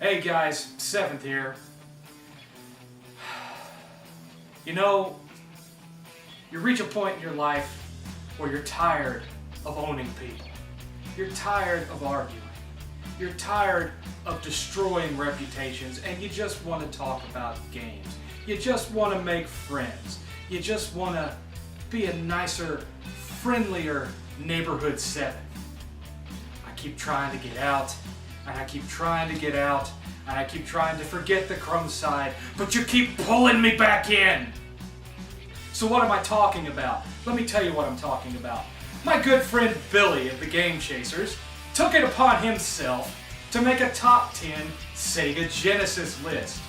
Hey guys, 7th here. You know, you reach a point in your life where you're tired of owning people. You're tired of arguing. You're tired of destroying reputations, and you just want to talk about games. You just want to make friends. You just want to be a nicer, friendlier neighborhood 7. I keep trying to get out, and I keep trying to get out, and I keep trying to forget the crumb side, but you keep pulling me back in. So what am I talking about? Let me tell you what I'm talking about. My good friend Billy of the Game Chasers took it upon himself to make a top 10 Sega Genesis list.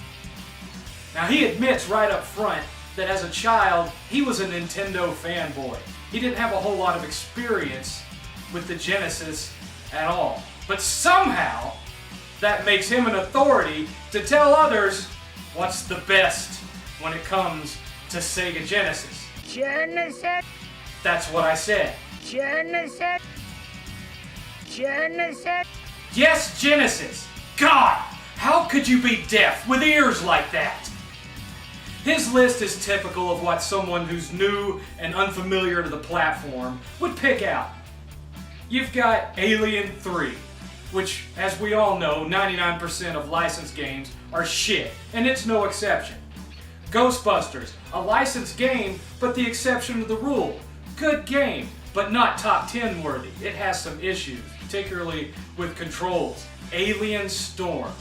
Now he admits right up front that as a child, he was a Nintendo fanboy. He didn't have a whole lot of experience with the Genesis at all. But somehow, that makes him an authority to tell others what's the best when it comes to Sega Genesis. Genesis. That's what I said. Genesis. Genesis. Yes, Genesis. God, how could you be deaf with ears like that? His list is typical of what someone who's new and unfamiliar to the platform would pick out. You've got Alien 3, which, as we all know, 99% of licensed games are shit, and it's no exception. Ghostbusters, a licensed game, but the exception to the rule. Good game, but not top 10 worthy. It has some issues, particularly with controls. Alien Storm.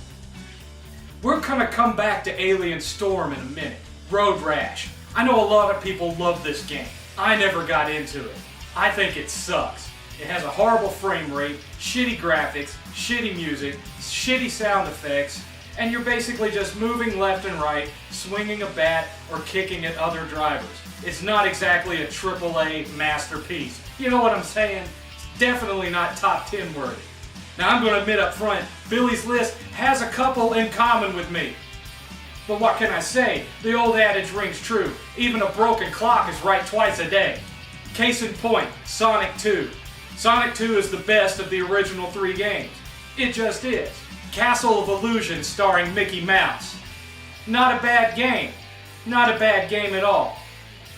We're gonna come back to Alien Storm in a minute. Road Rash. I know a lot of people love this game. I never got into it. I think it sucks. It has a horrible frame rate, shitty graphics, shitty music, shitty sound effects, and you're basically just moving left and right, swinging a bat, or kicking at other drivers. It's not exactly a AAA masterpiece. You know what I'm saying? It's definitely not top 10 worthy. Now I'm going to admit up front, Billy's list has a couple in common with me. But what can I say? The old adage rings true. Even a broken clock is right twice a day. Case in point, Sonic 2. Sonic 2 is the best of the original 3 games. It just is. Castle of Illusion starring Mickey Mouse. Not a bad game. Not a bad game at all.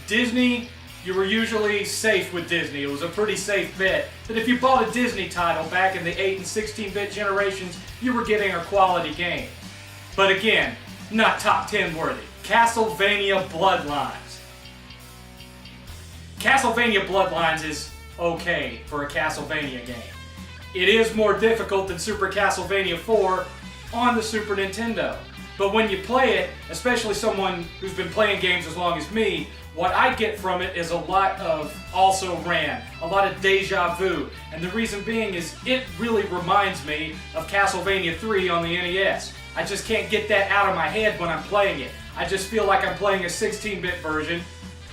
Disney, you were usually safe with Disney. It was a pretty safe bet that if you bought a Disney title back in the 8 and 16-bit generations, you were getting a quality game. But again, not top 10 worthy. Castlevania Bloodlines. Castlevania Bloodlines is okay for a Castlevania game. It is more difficult than Super Castlevania 4 on the Super Nintendo. But when you play it, especially someone who's been playing games as long as me, what I get from it is a lot of also ran, a lot of deja vu. And the reason being is it really reminds me of Castlevania 3 on the NES. I just can't get that out of my head when I'm playing it. I just feel like I'm playing a 16-bit version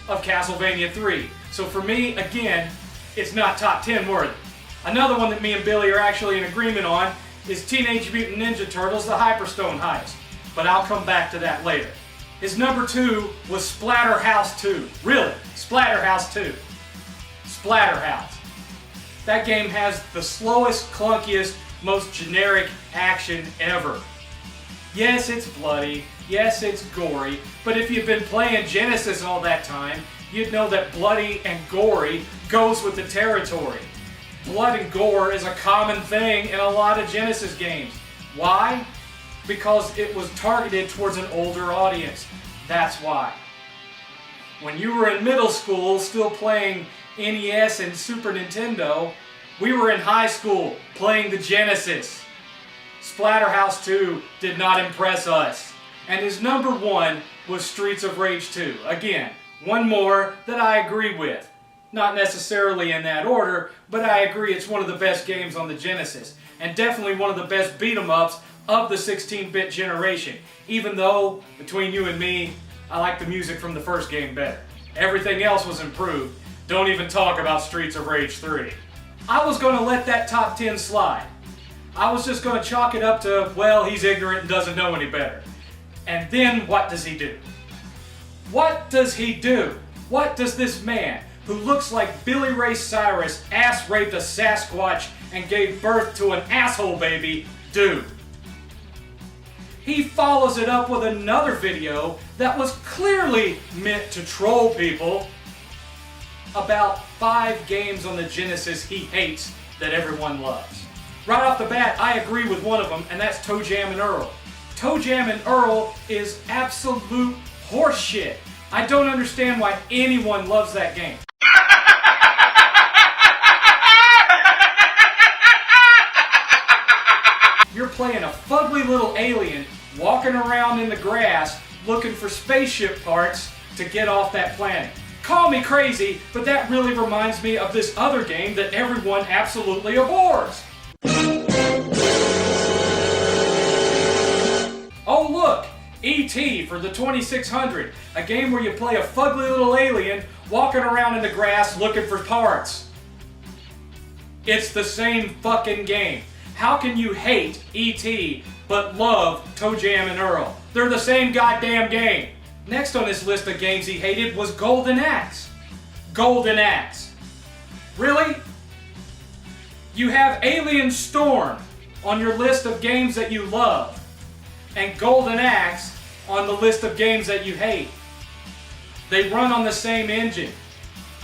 of Castlevania 3. So for me, again, it's not top 10 worthy. Another one that me and Billy are actually in agreement on is Teenage Mutant Ninja Turtles: The Hyperstone Heist. But I'll come back to that later. His number 2 was Splatterhouse 2. Really, Splatterhouse 2. Splatterhouse. That game has the slowest, clunkiest, most generic action ever. Yes, it's bloody. Yes, it's gory. But if you've been playing Genesis all that time, you'd know that bloody and gory goes with the territory. Blood and gore is a common thing in a lot of Genesis games. Why? Because it was targeted towards an older audience. That's why. When you were in middle school still playing NES and Super Nintendo, we were in high school playing the Genesis. Splatterhouse 2 did not impress us. And his number 1 was Streets of Rage 2. Again, one more that I agree with. Not necessarily in that order, but I agree it's one of the best games on the Genesis. And definitely one of the best beat-em-ups of the 16-bit generation. Even though, between you and me, I like the music from the first game better. Everything else was improved. Don't even talk about Streets of Rage 3. I was going to let that top 10 slide. I was just going to chalk it up to, well, he's ignorant and doesn't know any better. And then what does he do? What does he do? What does this man, who looks like Billy Ray Cyrus ass-raped a Sasquatch and gave birth to an asshole baby, do? he follows it up with another video that was clearly meant to troll people about 5 games on the Genesis he hates that everyone loves. Right off the bat, I agree with one of them, and that's Toe Jam and Earl. Toe Jam and Earl is absolute horseshit. I don't understand why anyone loves that game. You're playing a fugly little alien walking around in the grass looking for spaceship parts to get off that planet. Call me crazy, but that really reminds me of this other game that everyone absolutely abhors. Oh look, E.T. for the 2600, a game where you play a fugly little alien walking around in the grass looking for parts. It's the same fucking game. How can you hate E.T. but love Toe Jam and Earl? They're the same goddamn game. Next on this list of games he hated was Golden Axe. Golden Axe. Really? You have Alien Storm on your list of games that you love, and Golden Axe on the list of games that you hate. They run on the same engine.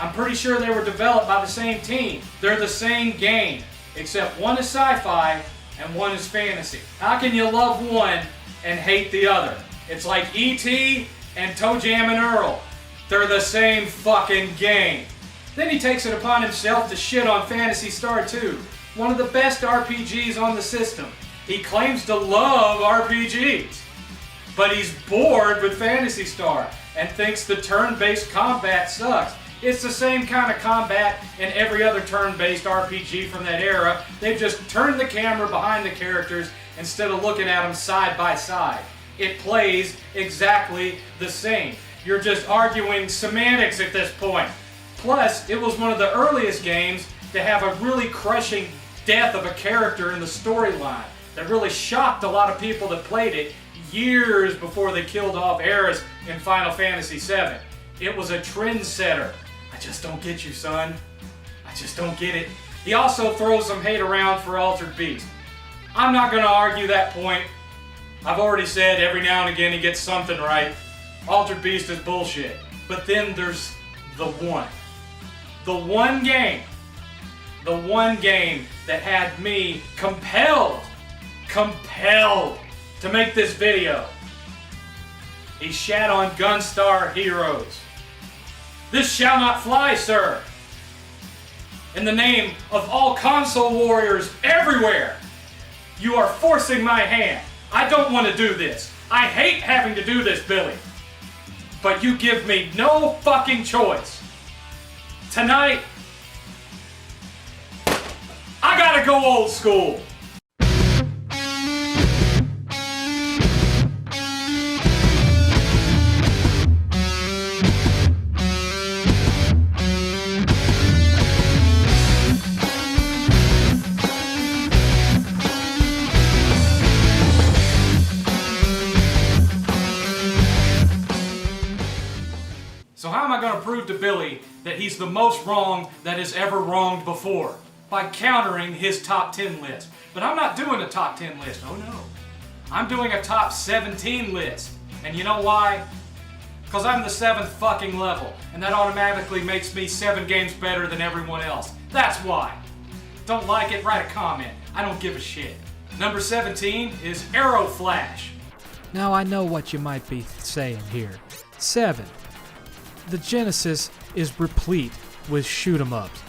I'm pretty sure they were developed by the same team. They're the same game, except one is sci-fi and one is fantasy. How can you love one and hate the other? It's like E.T. and Toe Jam and Earl. They're the same fucking game. Then he takes it upon himself to shit on Phantasy Star 2, one of the best RPGs on the system. He claims to love RPGs, but he's bored with Phantasy Star and thinks the turn-based combat sucks. It's the same kind of combat in every other turn-based RPG from that era. They've just turned the camera behind the characters instead of looking at them side by side. It plays exactly the same. You're just arguing semantics at this point. Plus, it was one of the earliest games to have a really crushing death of a character in the storyline that really shocked a lot of people that played it years before they killed off Ares in Final Fantasy VII. It was a trendsetter. I just don't get you, son. I just don't get it. He also throws some hate around for Altered Beast. I'm not going to argue that point. I've already said every now and again he gets something right. Altered Beast is bullshit. But then there's the one. The one game that had me compelled to make this video. He shat on Gunstar Heroes. This shall not fly, sir. In the name of all console warriors everywhere, you are forcing my hand. I don't want to do this. I hate having to do this, Billy. But you give me no fucking choice. Tonight, I gotta go old school. So how am I going to prove to Billy that he's the most wrong that has ever wronged before? By countering his top 10 list. But I'm not doing a top 10 list, oh no. I'm doing a top 17 list. And you know why? Because I'm the 7th fucking level, and that automatically makes me 7 games better than everyone else. That's why. Don't like it? Write a comment. I don't give a shit. Number 17 is Arrow Flash. Now I know what you might be saying here. 7. The Genesis is replete with shoot-'em-ups.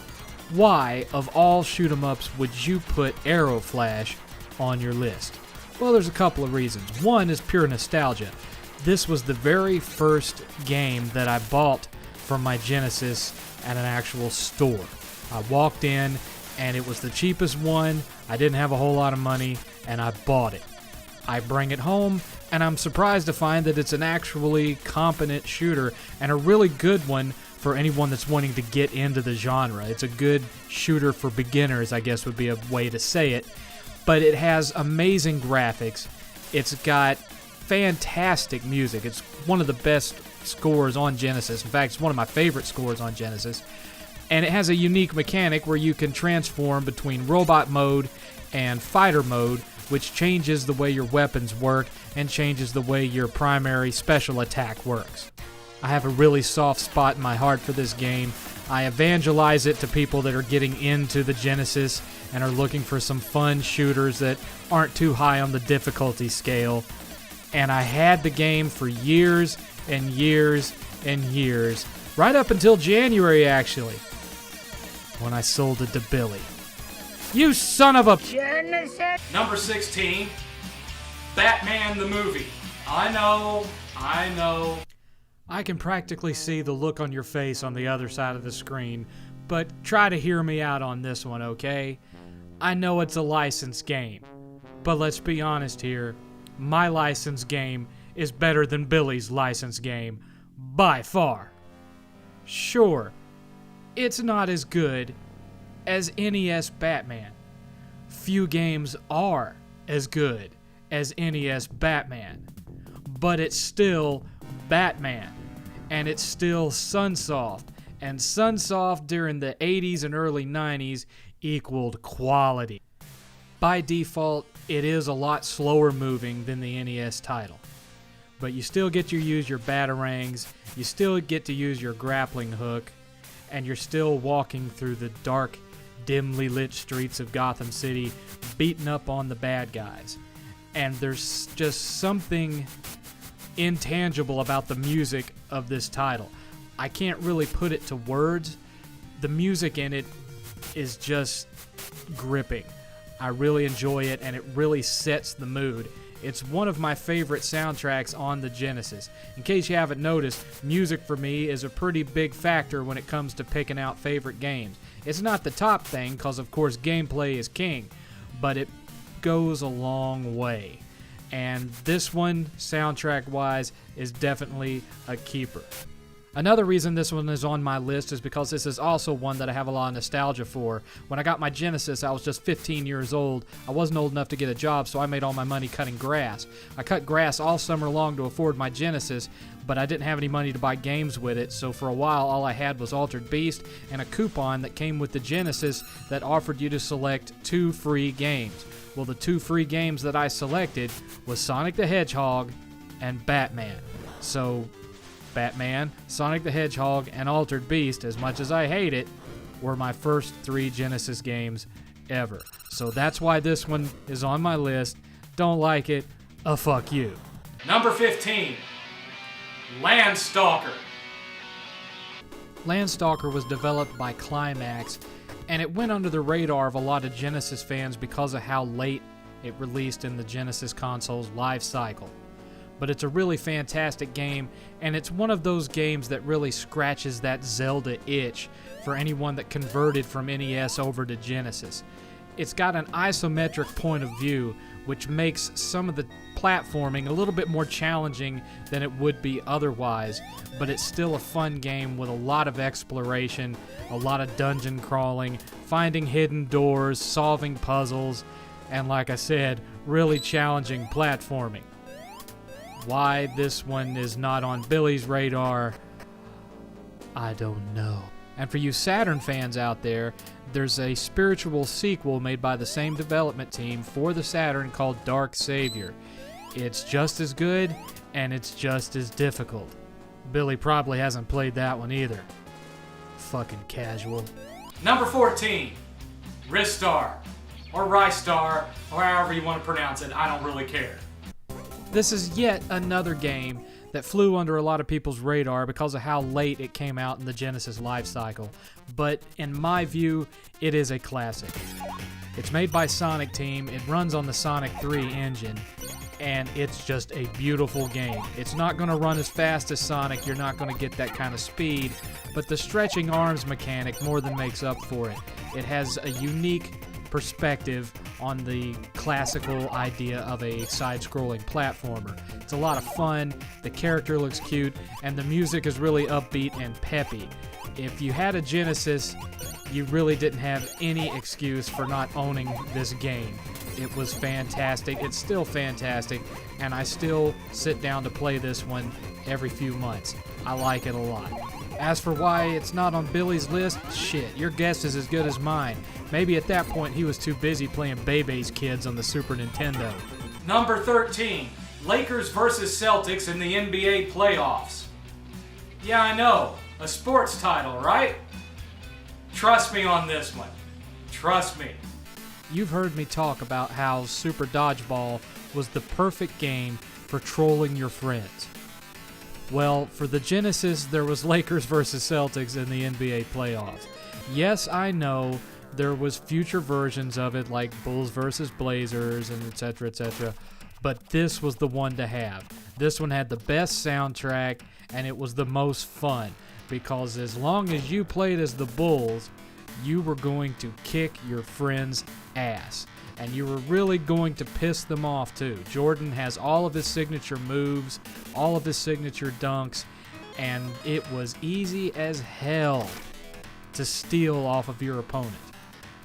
Why, of all shoot-'em-ups, would you put Arrow Flash on your list? Well, there's a couple of reasons. One is pure nostalgia. This was the very first game that I bought from my Genesis at an actual store. I walked in, and it was the cheapest one. I didn't have a whole lot of money, and I bought it. I bring it home, and I'm surprised to find that it's an actually competent shooter and a really good one for anyone that's wanting to get into the genre. It's a good shooter for beginners, I guess would be a way to say it. But it has amazing graphics. It's got fantastic music. It's one of the best scores on Genesis. In fact, it's one of my favorite scores on Genesis. And it has a unique mechanic where you can transform between robot mode and fighter mode which changes the way your weapons work and changes the way your primary special attack works. I have a really soft spot in my heart for this game. I evangelize it to people that are getting into the Genesis and are looking for some fun shooters that aren't too high on the difficulty scale. And I had the game for years and years and years, right up until January actually, when I sold it to Billy. You son of a... Genesis. Number 16, Batman the movie. I know. I can practically see the look on your face on the other side of the screen, but try to hear me out on this one, okay? I know it's a licensed game, but let's be honest here. My licensed game is better than Billy's licensed game, by far. Sure, it's not as good as NES Batman. Few games are as good as NES Batman, but it's still Batman, and it's still Sunsoft, and Sunsoft during the 80s and early 90s equaled quality. By default, it is a lot slower moving than the NES title, but you still get to use your batarangs, you still get to use your grappling hook, and you're still walking through the dark, dimly lit streets of Gotham City, beating up on the bad guys. And there's just something intangible about the music of this title. I can't really put it to words. The music in it is just gripping. I really enjoy it, and it really sets the mood. It's one of my favorite soundtracks on the Genesis. In case you haven't noticed, music for me is a pretty big factor when it comes to picking out favorite games. It's not the top thing, because of course gameplay is king, but it goes a long way. And this one, soundtrack-wise, is definitely a keeper. Another reason this one is on my list is because this is also one that I have a lot of nostalgia for. When I got my Genesis, I was just 15 years old. I wasn't old enough to get a job, so I made all my money cutting grass. I cut grass all summer long to afford my Genesis, but I didn't have any money to buy games with it, so for a while all I had was Altered Beast and a coupon that came with the Genesis that offered you to select 2 free games. Well, the 2 free games that I selected was Sonic the Hedgehog and Batman. So, Batman, Sonic the Hedgehog, and Altered Beast, as much as I hate it, were my first 3 Genesis games ever. So that's why this one is on my list. Don't like it, fuck you. Number 15, Landstalker. Landstalker was developed by Climax, and it went under the radar of a lot of Genesis fans because of how late it released in the Genesis console's life cycle. But it's a really fantastic game, and it's one of those games that really scratches that Zelda itch for anyone that converted from NES over to Genesis. It's got an isometric point of view, which makes some of the platforming a little bit more challenging than it would be otherwise, but it's still a fun game with a lot of exploration, a lot of dungeon crawling, finding hidden doors, solving puzzles, and like I said, really challenging platforming. Why this one is not on Billy's radar, I don't know. And for you Saturn fans out there, there's a spiritual sequel made by the same development team for the Saturn called Dark Savior. It's just as good, and it's just as difficult. Billy probably hasn't played that one either. Fucking casual. Number 14, Ristar, or Ristar, or however you want to pronounce it, I don't really care. This is yet another game that flew under a lot of people's radar because of how late it came out in the Genesis life cycle. But in my view, it is a classic. It's made by Sonic Team, it runs on the Sonic 3 engine, and it's just a beautiful game. It's not going to run as fast as Sonic, you're not going to get that kind of speed, but the stretching arms mechanic more than makes up for it. It has a unique perspective on the classical idea of a side-scrolling platformer. It's a lot of fun, the character looks cute, and the music is really upbeat and peppy. If you had a Genesis, you really didn't have any excuse for not owning this game. It was fantastic, it's still fantastic, and I still sit down to play this one every few months. I like it a lot. As for why it's not on Billy's list, shit, your guess is as good as mine. Maybe at that point he was too busy playing Bebe's Kids on the Super Nintendo. Number 13, Lakers versus Celtics in the NBA playoffs. Yeah, I know, a sports title, right? Trust me on this one. Trust me. You've heard me talk about how Super Dodgeball was the perfect game for trolling your friends. Well, for the Genesis, there was Lakers versus Celtics in the NBA playoffs. Yes, I know there was future versions of it like Bulls versus Blazers and etc., but this was the one to have. This one had the best soundtrack and it was the most fun because as long as you played as the Bulls, you were going to kick your friend's ass. And you were really going to piss them off too. Jordan has all of his signature moves, all of his signature dunks, and it was easy as hell to steal off of your opponent.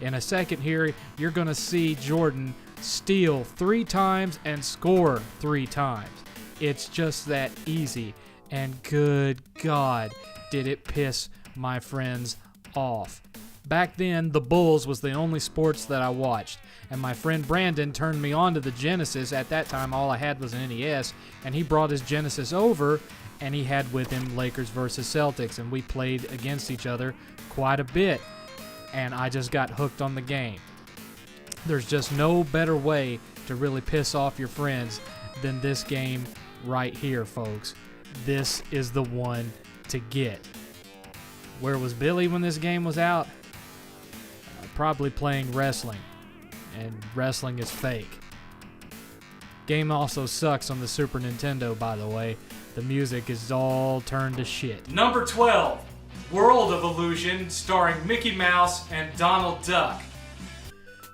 In a second here, you're going to see Jordan steal 3 times and score 3 times. It's just that easy. And good God, did it piss my friends off. Back then, the Bulls was the only sports that I watched, and my friend Brandon turned me on to the Genesis. At that time, all I had was an NES, and he brought his Genesis over, and he had with him Lakers versus Celtics, and we played against each other quite a bit, and I just got hooked on the game. There's just no better way to really piss off your friends than this game right here, folks. This is the one to get. Where was Billy when this game was out? Probably playing wrestling, and wrestling is fake. Game also sucks on the Super Nintendo, by the way. The music is all turned to shit. Number 12, World of Illusion, starring Mickey Mouse and Donald Duck.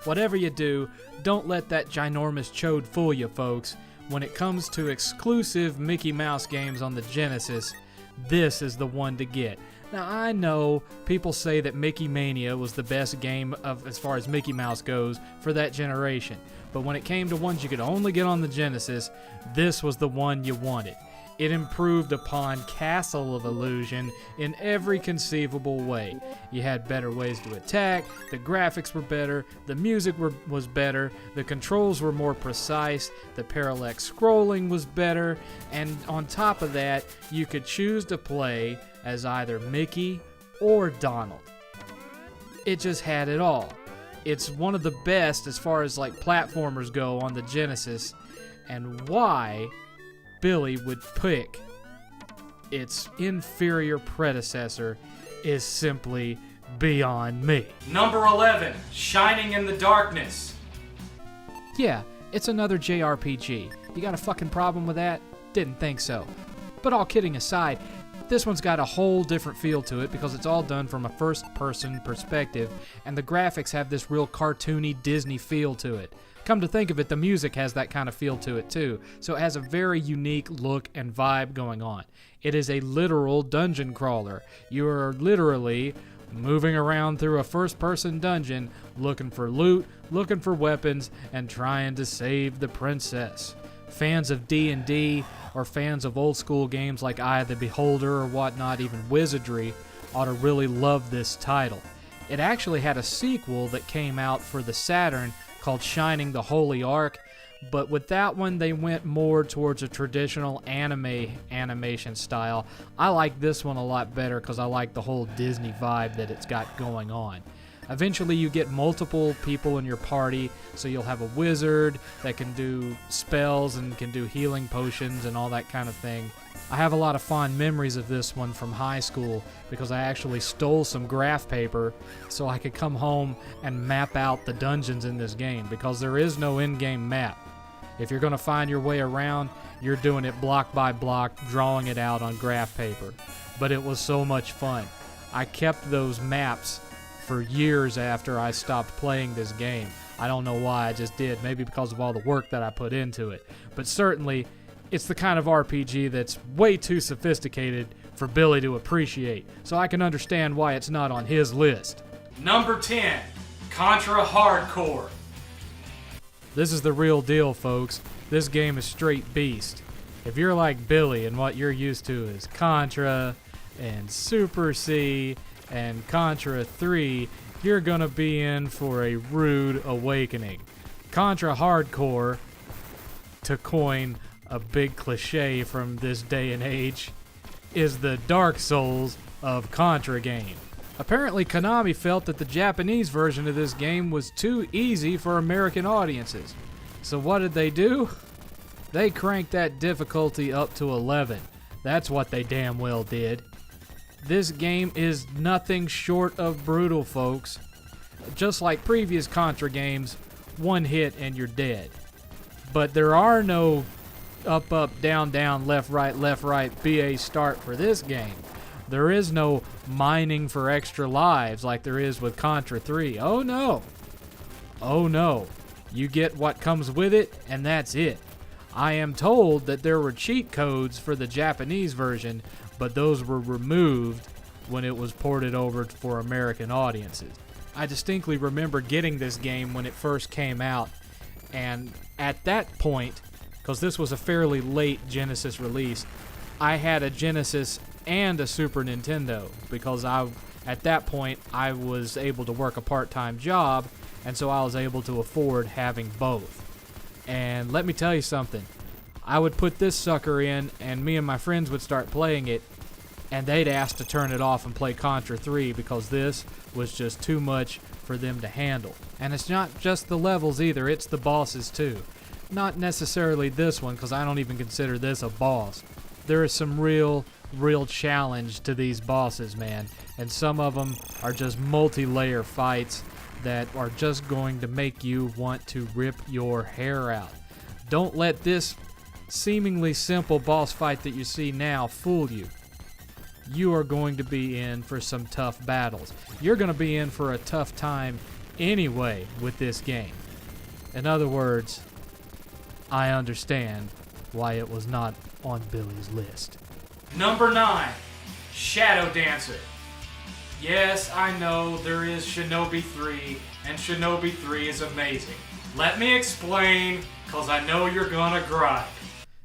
Whatever you do, don't let that ginormous chode fool you, folks. When it comes to exclusive Mickey Mouse games on the Genesis, this is the one to get. Now, I know people say that Mickey Mania was the best game of as far as Mickey Mouse goes for that generation, but when it came to ones you could only get on the Genesis, this was the one you wanted. It improved upon Castle of Illusion in every conceivable way. You had better ways to attack, the graphics were better, the music was better, the controls were more precise, the parallax scrolling was better, and on top of that, you could choose to play as either Mickey or Donald. It just had it all. It's one of the best as far as like platformers go on the Genesis, and why Billy would pick its inferior predecessor is simply beyond me. Number 11, Shining in the Darkness. Yeah, it's another JRPG. You got a fucking problem with that? Didn't think so. But all kidding aside, this one's got a whole different feel to it because it's all done from a first-person perspective, and the graphics have this real cartoony Disney feel to it. Come to think of it, the music has that kind of feel to it too, so it has a very unique look and vibe going on. It is a literal dungeon crawler. You are literally moving around through a first-person dungeon, looking for loot, looking for weapons, and trying to save the princess. Fans of D&D or fans of old-school games like Eye of the Beholder or whatnot, even Wizardry, ought to really love this title. It actually had a sequel that came out for the Saturn called Shining the Holy Ark, but with that one they went more towards a traditional animation style. I like this one a lot better because I like the whole Disney vibe that it's got going on. Eventually you get multiple people in your party, so you'll have a wizard that can do spells and can do healing potions and all that kind of thing. I have a lot of fond memories of this one from high school because I actually stole some graph paper so I could come home and map out the dungeons in this game because there is no in-game map. If you're going to find your way around, you're doing it block by block, drawing it out on graph paper. But it was so much fun. I kept those maps for years after I stopped playing this game. I don't know why, I just did. Maybe because of all the work that I put into it. But certainly, it's the kind of RPG that's way too sophisticated for Billy to appreciate, so I can understand why it's not on his list. Number 10, Contra Hardcore. This is the real deal, folks. This game is straight beast. If you're like Billy and what you're used to is Contra, and Super C and Contra 3, you're gonna be in for a rude awakening. Contra Hardcore, to coin a big cliche from this day and age, is the Dark Souls of Contra game. Apparently, Konami felt that the Japanese version of this game was too easy for American audiences. So what did they do? They cranked that difficulty up to 11. That's what they damn well did. This game is nothing short of brutal, folks. Just like previous Contra games, one hit and you're dead. But there are no up, up, down, down, left, right, BA start for this game. There is no mining for extra lives like there is with Contra 3. Oh no. Oh no. You get what comes with it, and that's it. I am told that there were cheat codes for the Japanese version, but those were removed when it was ported over for American audiences. I distinctly remember getting this game when it first came out, and at that point, because this was a fairly late Genesis release, I had a Genesis and a Super Nintendo, because at that point I was able to work a part-time job, and so I was able to afford having both. And let me tell you something, I would put this sucker in and me and my friends would start playing it, and they'd ask to turn it off and play Contra 3 because this was just too much for them to handle. And it's not just the levels either, it's the bosses too. Not necessarily this one, because I don't even consider this a boss. There is some real challenge to these bosses, man. And some of them are just multi-layer fights that are just going to make you want to rip your hair out. Don't let this seemingly simple boss fight that you see now fool you. You are going to be in for some tough battles. You're going to be in for a tough time anyway with this game. In other words, I understand why it was not on Billy's list. Number 9, Shadow Dancer. Yes, I know there is Shinobi 3, and Shinobi 3 is amazing. Let me explain, cause I know you're gonna gripe.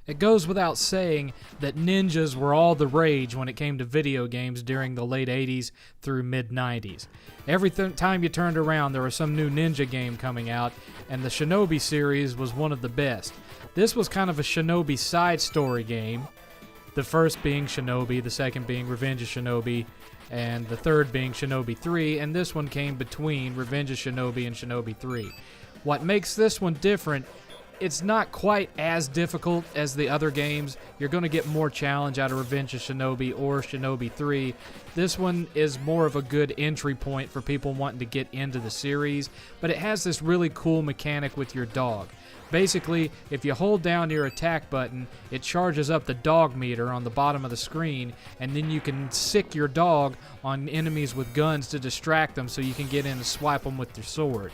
It goes without saying that ninjas were all the rage when it came to video games during the late 80s through mid-90s. Every time you turned around, there was some new ninja game coming out, and the Shinobi series was one of the best. This was kind of a Shinobi side story game, the first being Shinobi, the second being Revenge of Shinobi, and the third being Shinobi 3, and this one came between Revenge of Shinobi and Shinobi 3. What makes this one different, it's not quite as difficult as the other games. You're going to get more challenge out of Revenge of Shinobi or Shinobi 3. This one is more of a good entry point for people wanting to get into the series, but it has this really cool mechanic with your dog. Basically, if you hold down your attack button, it charges up the dog meter on the bottom of the screen, and then you can sick your dog on enemies with guns to distract them so you can get in and swipe them with your sword.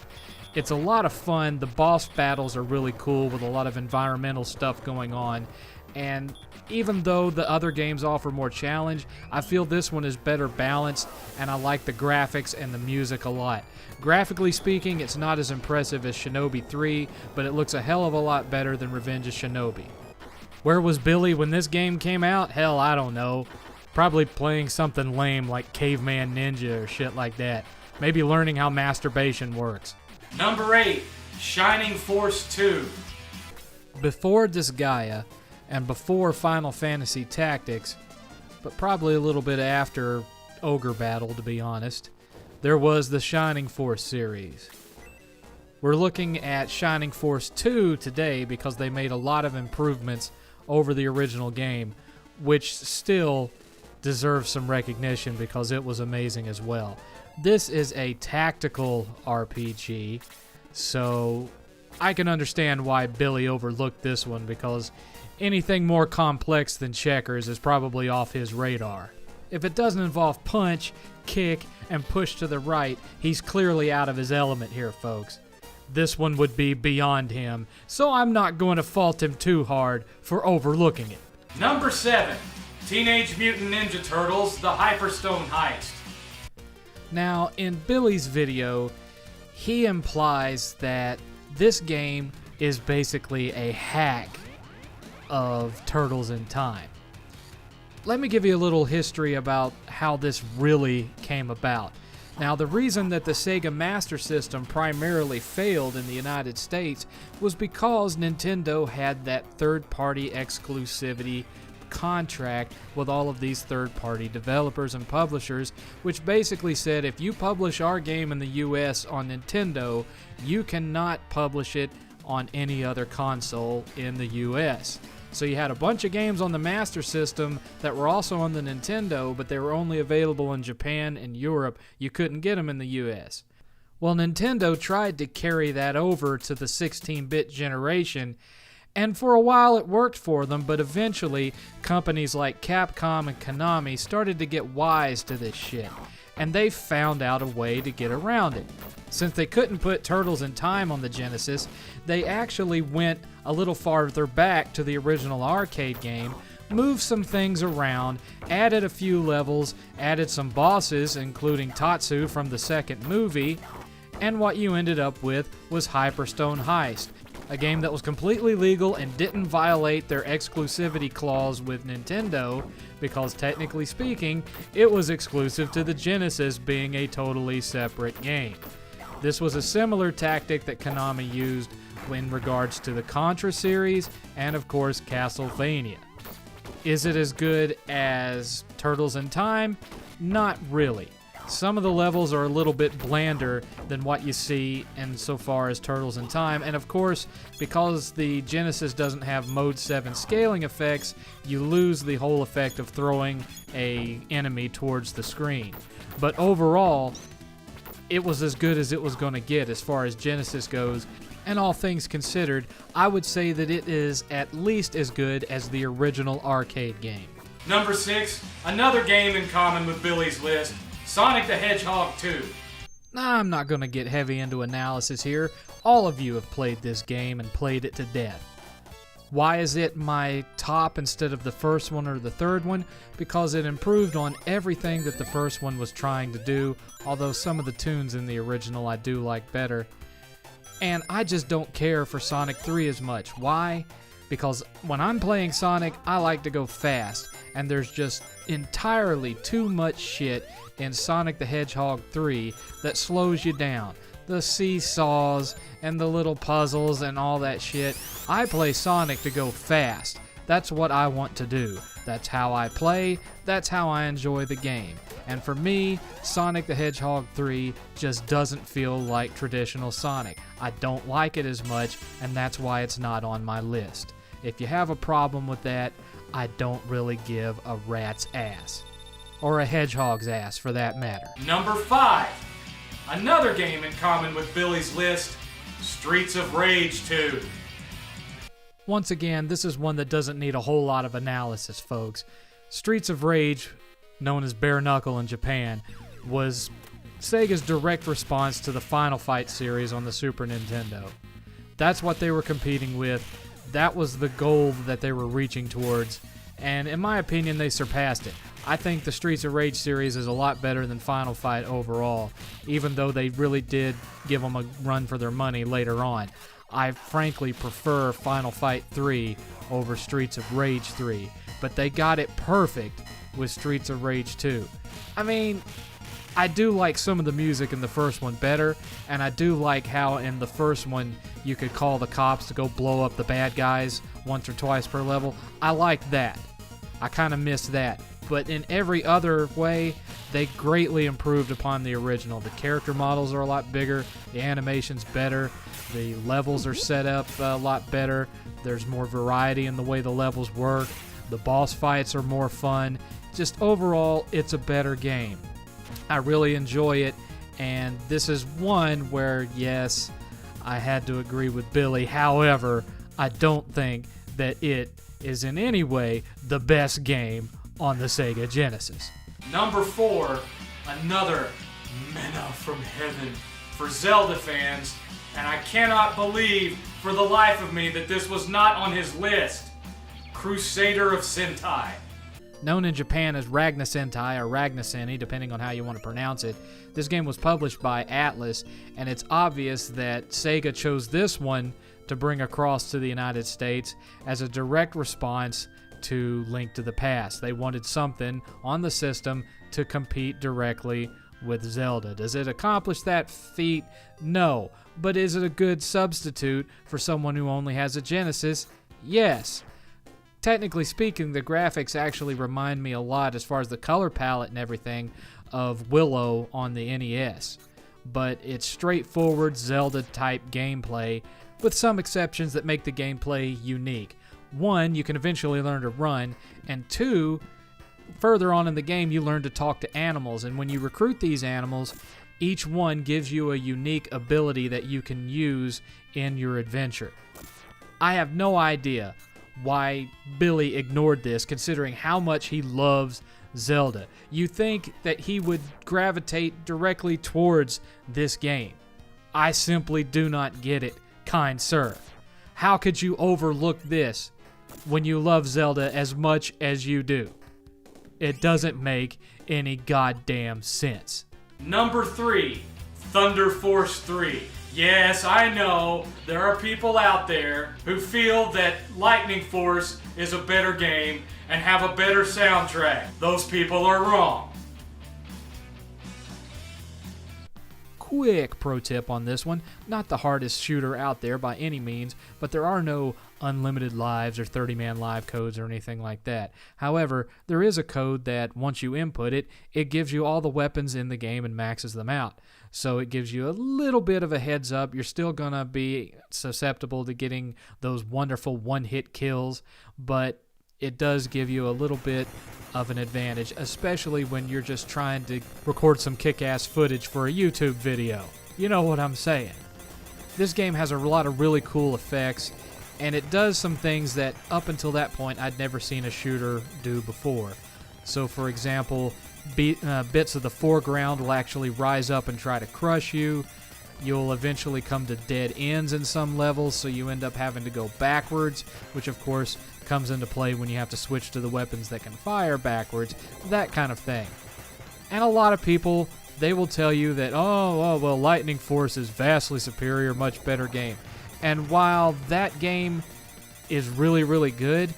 It's a lot of fun. The boss battles are really cool with a lot of environmental stuff going on, and even though the other games offer more challenge, I feel this one is better balanced, and I like the graphics and the music a lot. Graphically speaking, it's not as impressive as Shinobi 3, but it looks a hell of a lot better than Revenge of Shinobi. Where was Billy when this game came out? Hell, I don't know. Probably playing something lame like Caveman Ninja or shit like that. Maybe learning how masturbation works. Number 8, Shining Force 2. Before Disgaea, and before Final Fantasy Tactics, but probably a little bit after Ogre Battle, to be honest, there was the Shining Force series. We're looking at Shining Force 2 today because they made a lot of improvements over the original game, which still deserves some recognition because it was amazing as well. This is a tactical RPG, so I can understand why Billy overlooked this one because anything more complex than checkers is probably off his radar. If it doesn't involve punch, kick, and push to the right, he's clearly out of his element here, folks. This one would be beyond him, so I'm not going to fault him too hard for overlooking it. Number 7, Teenage Mutant Ninja Turtles, the Hyperstone Heist. Now, in Billy's video, he implies that this game is basically a hack of Turtles in Time. let me give you a little history about how this really came about. Now, the reason that the Sega Master System primarily failed in the United States was because Nintendo had that third-party exclusivity contract with all of these third-party developers and publishers, which basically said if you publish our game in the US on Nintendo, you cannot publish it on any other console in the US. So you had a bunch of games on the Master System that were also on the Nintendo, but they were only available in Japan and Europe. You couldn't get them in the US. Well, Nintendo tried to carry that over to the 16-bit generation, and for a while it worked for them, but eventually companies like Capcom and Konami started to get wise to this shit, and they found out a way to get around it. Since they couldn't put Turtles in Time on the Genesis, they actually went a little farther back to the original arcade game, moved some things around, added a few levels, added some bosses, including Tatsu from the second movie, and what you ended up with was Hyperstone Heist, a game that was completely legal and didn't violate their exclusivity clause with Nintendo, because technically speaking, it was exclusive to the Genesis, being a totally separate game. This was a similar tactic that Konami used in regards to the Contra series and, of course, Castlevania. Is it as good as Turtles in Time? Not really. Some of the levels are a little bit blander than what you see insofar as Turtles in Time, and of course, because the Genesis doesn't have Mode 7 scaling effects, you lose the whole effect of throwing an enemy towards the screen. But overall, it was as good as it was going to get as far as Genesis goes, and all things considered, I would say that it is at least as good as the original arcade game. Number 6, another game in common with Billy's list, Sonic the Hedgehog 2. I'm not going to get heavy into analysis here. All of you have played this game and played it to death. Why is it my top instead of the first one or the third one? Because it improved on everything that the first one was trying to do, although some of the tunes in the original I do like better. And I just don't care for Sonic 3 as much. Why? Because when I'm playing Sonic, I like to go fast, and there's just entirely too much shit in Sonic the Hedgehog 3 that slows you down. The seesaws and the little puzzles and all that shit. I play Sonic to go fast. That's what I want to do. That's how I play. That's how I enjoy the game. And for me, Sonic the Hedgehog 3 just doesn't feel like traditional Sonic. I don't like it as much, and that's why it's not on my list. If you have a problem with that, I don't really give a rat's ass. Or a hedgehog's ass, for that matter. Number 5, another game in common with Billy's list, Streets of Rage 2. Once again, this is one that doesn't need a whole lot of analysis, folks. Streets of Rage, known as Bare Knuckle in Japan, was Sega's direct response to the Final Fight series on the Super Nintendo. That's what they were competing with. That was the goal that they were reaching towards, and in my opinion, they surpassed it. I think the Streets of Rage series is a lot better than Final Fight overall, even though they really did give them a run for their money later on. I frankly prefer Final Fight 3 over Streets of Rage 3, but they got it perfect with Streets of Rage 2. I mean, I do like some of the music in the first one better, and I do like how in the first one you could call the cops to go blow up the bad guys once or twice per level. I like that. I kind of miss that. But in every other way, they greatly improved upon the original. The character models are a lot bigger, the animation's better, the levels are set up a lot better, there's more variety in the way the levels work, the boss fights are more fun. Just overall, it's a better game. I really enjoy it, and this is one where, yes, I had to agree with Billy. However, I don't think that it is in any way the best game on the Sega Genesis. Number 4, another manna from heaven for Zelda fans, and I cannot believe for the life of me that this was not on his list, Crusader of Centy. Known in Japan as Ragna Sentai or Ragna Sentai, depending on how you want to pronounce it, this game was published by Atlas, and it's obvious that Sega chose this one to bring across to the United States as a direct response to Link to the Past. They wanted something on the system to compete directly with Zelda. Does it accomplish that feat? No. But is it a good substitute for someone who only has a Genesis? Yes. Technically speaking, the graphics actually remind me a lot, as far as the color palette and everything, of Willow on the NES. But it's straightforward Zelda-type gameplay, with some exceptions that make the gameplay unique. One, you can eventually learn to run, and two, further on in the game, you learn to talk to animals, and when you recruit these animals, each one gives you a unique ability that you can use in your adventure. I have no idea why Billy ignored this, considering how much he loves Zelda. You think that he would gravitate directly towards this game. I simply do not get it, kind sir. How could you overlook this when you love Zelda as much as you do? It doesn't make any goddamn sense. Number 3, Thunder Force 3. Yes, I know there are people out there who feel that Lightning Force is a better game and have a better soundtrack. Those people are wrong. Quick pro tip on this one, not the hardest shooter out there by any means, but there are no unlimited lives or 30-man live codes or anything like that. However, there is a code that once you input it, it gives you all the weapons in the game and maxes them out. So it gives you a little bit of a heads up. You're still going to be susceptible to getting those wonderful one-hit kills, but it does give you a little bit of an advantage, especially when you're just trying to record some kick-ass footage for a YouTube video. You know what I'm saying. This game has a lot of really cool effects, and it does some things that up until that point I'd never seen a shooter do before. So for example, bits of the foreground will actually rise up and try to crush you. You'll eventually come to dead ends in some levels, so you end up having to go backwards, which of course comes into play when you have to switch to the weapons that can fire backwards, that kind of thing. And a lot of people, they will tell you that, well, Lightning Force is vastly superior, much better game. And while that game is really, really good,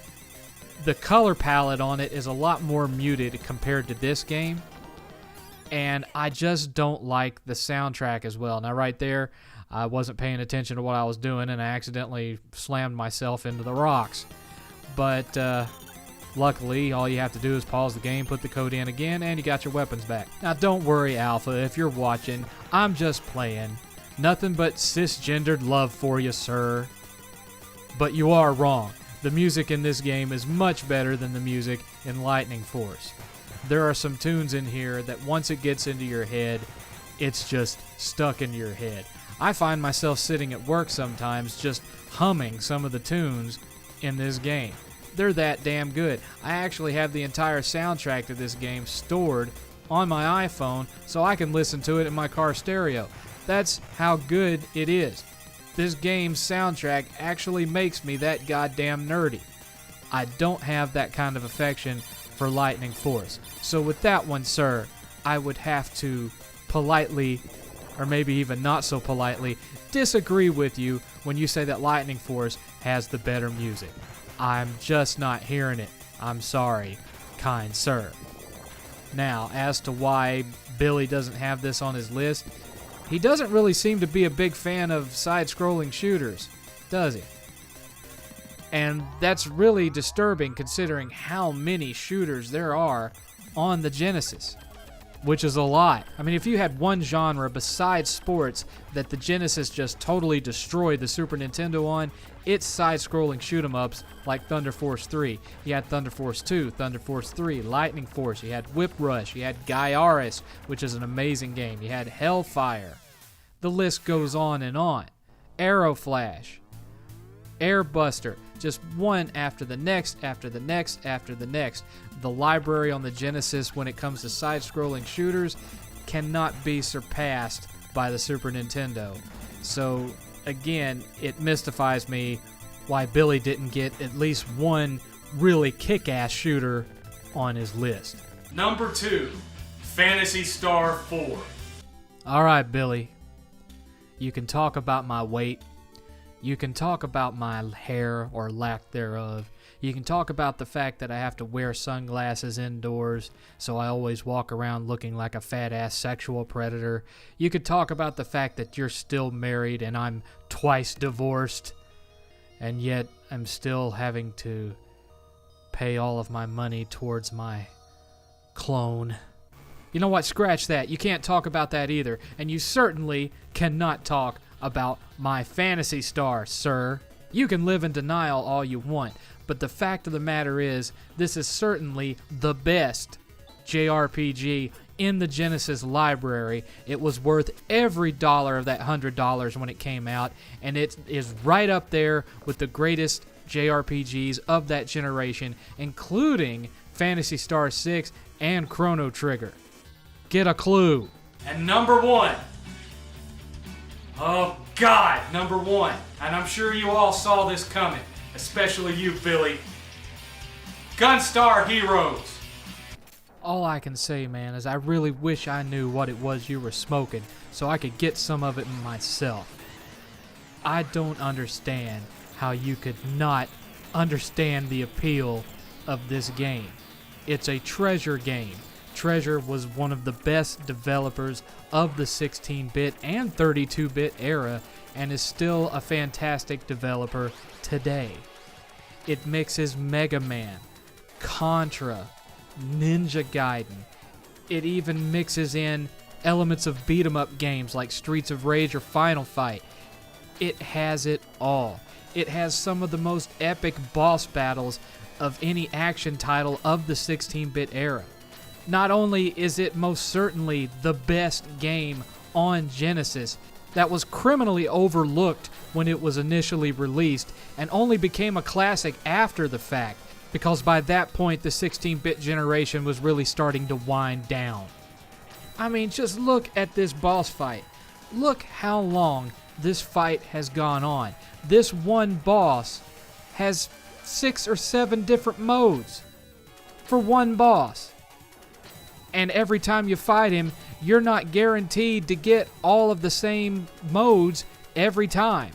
the color palette on it is a lot more muted compared to this game. And I just don't like the soundtrack as well. Now right there, I wasn't paying attention to what I was doing and I accidentally slammed myself into the rocks. But luckily, all you have to do is pause the game, put the code in again, and you got your weapons back. Now don't worry, Alpha, if you're watching, I'm just playing. Nothing but cisgendered love for you, sir. But you are wrong. The music in this game is much better than the music in Lightning Force. There are some tunes in here that once it gets into your head, it's just stuck in your head. I find myself sitting at work sometimes just humming some of the tunes in this game. They're that damn good. I actually have the entire soundtrack to this game stored on my iPhone so I can listen to it in my car stereo. That's how good it is. This game's soundtrack actually makes me that goddamn nerdy. I don't have that kind of affection for Lightning Force. So with that one, sir, I would have to politely, or maybe even not so politely, disagree with you when you say that Lightning Force has the better music. I'm just not hearing it. I'm sorry, kind sir. Now, as to why Billy doesn't have this on his list, he doesn't really seem to be a big fan of side-scrolling shooters, does he? And that's really disturbing considering how many shooters there are on the Genesis, which is a lot. I mean, if you had one genre besides sports that the Genesis just totally destroyed the Super Nintendo on, it's side-scrolling shoot-em-ups like Thunder Force 3. You had Thunder Force 2, Thunder Force 3, Lightning Force, you had Whip Rush, you had Gaiaris, which is an amazing game, you had Hellfire. The list goes on and on. Arrow Flash, Airbuster, just one after the next, after the next, after the next. The library on the Genesis when it comes to side-scrolling shooters cannot be surpassed by the Super Nintendo. So, again, it mystifies me why Billy didn't get at least one really kick-ass shooter on his list. Number 2, Phantasy Star 4. Alright, Billy. You can talk about my weight. You can talk about my hair or lack thereof. You can talk about the fact that I have to wear sunglasses indoors, so I always walk around looking like a fat-ass sexual predator. You could talk about the fact that you're still married and I'm twice divorced, and yet I'm still having to pay all of my money towards my clone. You know what? Scratch that. You can't talk about that either. And you certainly cannot talk about my Phantasy Star, sir. You can live in denial all you want, but the fact of the matter is, this is certainly the best JRPG in the Genesis library. It was worth every dollar of that $100 when it came out, and it is right up there with the greatest JRPGs of that generation, including Phantasy Star 6 and Chrono Trigger. Get a clue. And number one. Oh, God, number one. And I'm sure you all saw this coming, especially you, Billy. Gunstar Heroes. All I can say, man, is I really wish I knew what it was you were smoking so I could get some of it myself. I don't understand how you could not understand the appeal of this game. It's a Treasure game. Treasure was one of the best developers of the 16-bit and 32-bit era and is still a fantastic developer today. It mixes Mega Man, Contra, Ninja Gaiden. It even mixes in elements of beat-em-up games like Streets of Rage or Final Fight. It has it all. It has some of the most epic boss battles of any action title of the 16-bit era. Not only is it most certainly the best game on Genesis, that was criminally overlooked when it was initially released and only became a classic after the fact, because by that point the 16-bit generation was really starting to wind down. I mean, just look at this boss fight. Look how long this fight has gone on. This one boss has 6 or 7 different modes for one boss. And every time you fight him, you're not guaranteed to get all of the same modes every time.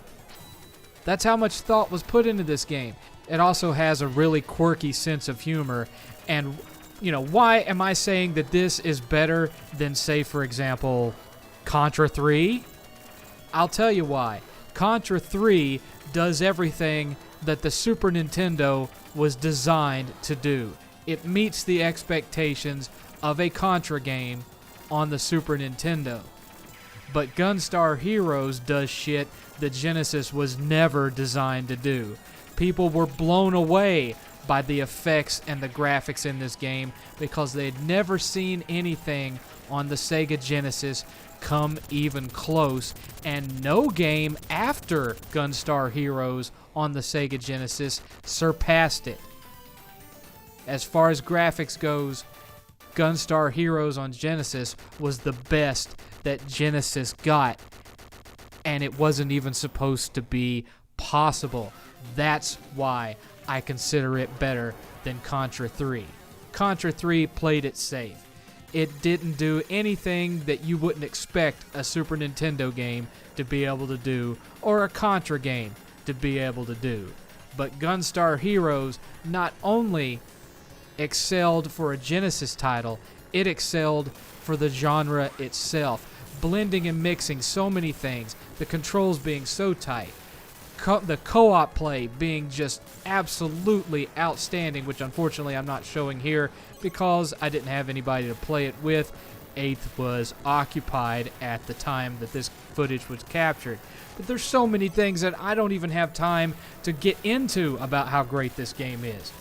That's how much thought was put into this game. It also has a really quirky sense of humor. And, you know, why am I saying that this is better than, say, for example, Contra 3? I'll tell you why. Contra 3 does everything that the Super Nintendo was designed to do. It meets the expectations of a Contra game on the Super Nintendo. But Gunstar Heroes does shit that Genesis was never designed to do. People were blown away by the effects and the graphics in this game because they'd never seen anything on the Sega Genesis come even close, and no game after Gunstar Heroes on the Sega Genesis surpassed it. As far as graphics goes, Gunstar Heroes on Genesis was the best that Genesis got, and it wasn't even supposed to be possible. That's why I consider it better than Contra 3. Contra 3 played it safe. It didn't do anything that you wouldn't expect a Super Nintendo game to be able to do, or a Contra game to be able to do. But Gunstar Heroes not only excelled for a Genesis title, it excelled for the genre itself, blending and mixing so many things, the controls being so tight, the co-op play being just absolutely outstanding, which unfortunately I'm not showing here because I didn't have anybody to play it with. 8th was occupied at the time that this footage was captured. But there's so many things that I don't even have time to get into about how great this game is.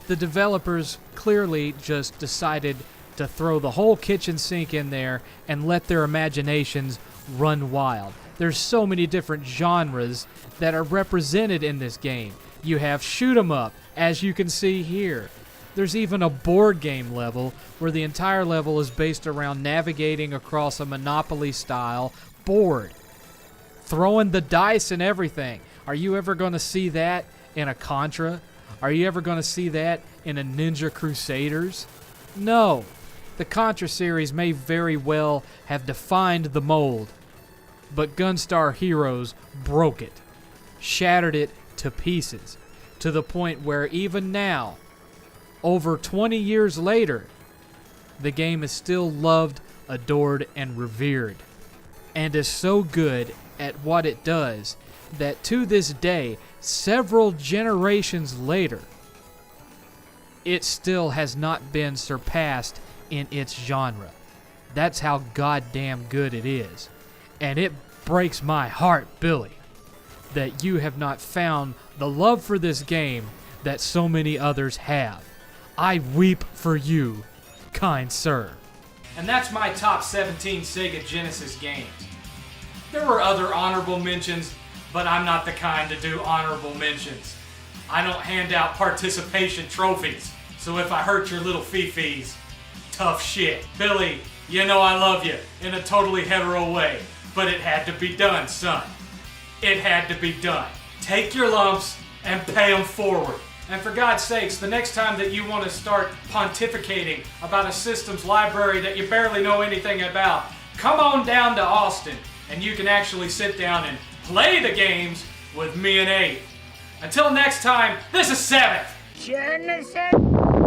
The developers clearly just decided to throw the whole kitchen sink in there and let their imaginations run wild. There's so many different genres that are represented in this game. You have shoot 'em up, as you can see here. There's even a board game level where the entire level is based around navigating across a Monopoly-style board, throwing the dice and everything. Are you ever going to see that in a Contra? Are you ever going to see that in a Ninja Crusaders? No. The Contra series may very well have defined the mold, but Gunstar Heroes broke it. shattered it to pieces, to the point where even now, over 20 years later, the game is still loved, adored, and revered, and is so good at what it does that to this day, several generations later, it still has not been surpassed in its genre. That's how goddamn good it is. And it breaks my heart, Billy, that you have not found the love for this game that so many others have. I weep for you, kind sir. And that's my top 17 Sega Genesis games. There were other honorable mentions, but I'm not the kind to do honorable mentions. I don't hand out participation trophies, so if I hurt your little fifis, tough shit. Billy, you know I love you in a totally hetero way, but it had to be done, son. It had to be done. Take your lumps and pay them forward. And for God's sakes, the next time that you want to start pontificating about a systems library that you barely know anything about, come on down to Austin and you can actually sit down and play the games with me and Abe. Until next time, this is 7th. Genesis.